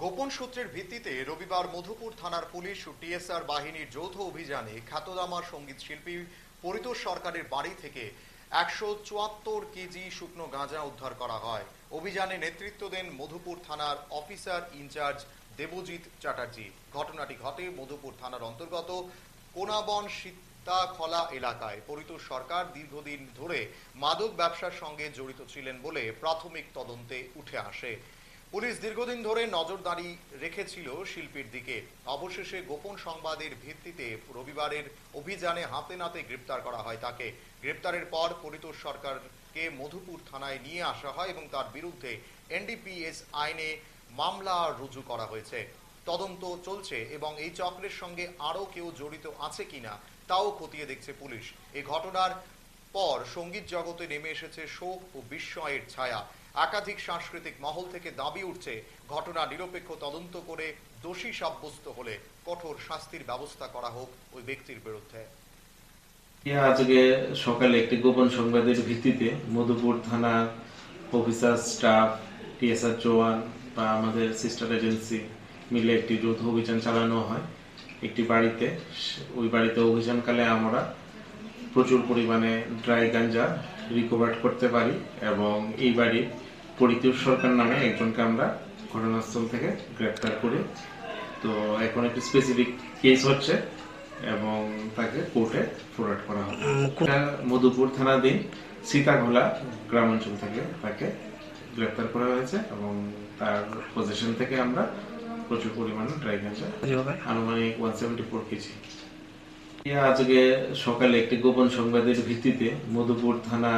গোপন সূত্রের ভিত্তিতে রবিবার মধুপুর থানার পুলিশ ও টিএসআর বাহিনীর যৌথ অভিযানে খ্যাতনামা সঙ্গীত শিল্পী পরিতোষ সরকারের বাড়ি থেকে 174 কেজি শুকনো গাঁজা উদ্ধার করা হয়। অভিযানে নেতৃত্ব দেন মধুপুর থানার অফিসার ইনচার্জ দেবজিৎ চ্যাটার্জি। ঘটনাটি ঘটে মধুপুর থানার অন্তর্গত কোনাবন সীতাখলা এলাকায়। পরিতোষ সরকার দীর্ঘদিন ধরে মাদক ব্যবসার সঙ্গে জড়িত ছিলেন বলে প্রাথমিক তদন্তে উঠে আসে। পুলিশ দীর্ঘদিন ধরে নজরদারি রেখেছিল শিল্পীর দিকে। অবশেষে গোপন সংবাদের ভিত্তিতে রবিবারের অভিযানে হাতে নাতে গ্রেপ্তার করা হয় তাকে। গ্রেপ্তারের পর পরিতোষ সরকারকে মধুপুর থানায় নিয়ে আসা হয় এবং তার বিরুদ্ধে এনডিপিএস আইনে মামলা রুজু করা হয়েছে। তদন্ত চলছে এবং এই চক্রের সঙ্গে আরও কেউ জড়িত আছে কিনা তাও খতিয়ে দেখছে পুলিশ। এই ঘটনার পর সঙ্গীত জগতে নেমে এসেছে শোক ও বিস্ময়ের ছায়া। একাধিক সাংস্কৃতিক মহল থেকে দাবি উঠছে ঘটনা নিরপেক্ষ তদন্ত করে দোষী সাব্যস্ত হলে কঠোর শাস্তির ব্যবস্থা করা হোক ওই ব্যক্তির বিরুদ্ধে। আজকে সকালে একটি গোপন সংবাদের ভিত্তিতে মধুপুর থানা অফিসার স্টাফ টিএসআর জওয়ান বা আমাদের সিস্টার এজেন্সি মিলে একটি যৌথ অভিযান চালানো হয় একটি বাড়িতে। ওই বাড়িতে অভিযানকালে আমরা প্রচুর পরিমাণে ড্রাই গাঞ্জা রিকভার করতে পারি এবং এই বাড়ির পরিতোষ সরকার নামে একজনকে আমরা ঘটনাস্থল থেকে গ্রেপ্তার করি। তো এখন একটি স্পেসিফিক কেস হচ্ছে এবং তাকে কোর্টে ফরওয়ার্ড করা হবে। মধুপুর থানাধীন সীতাখলা গ্রাম অঞ্চল থেকে তাকে গ্রেপ্তার করা হয়েছে এবং তার পজিশন থেকে আমরা প্রচুর পরিমাণে ড্রাই গাঁজা আনুমানিক 174 কেজি। আজকে সকালে একটি গোপন সংবাদের ভিত্তিতে মধুপুর থানা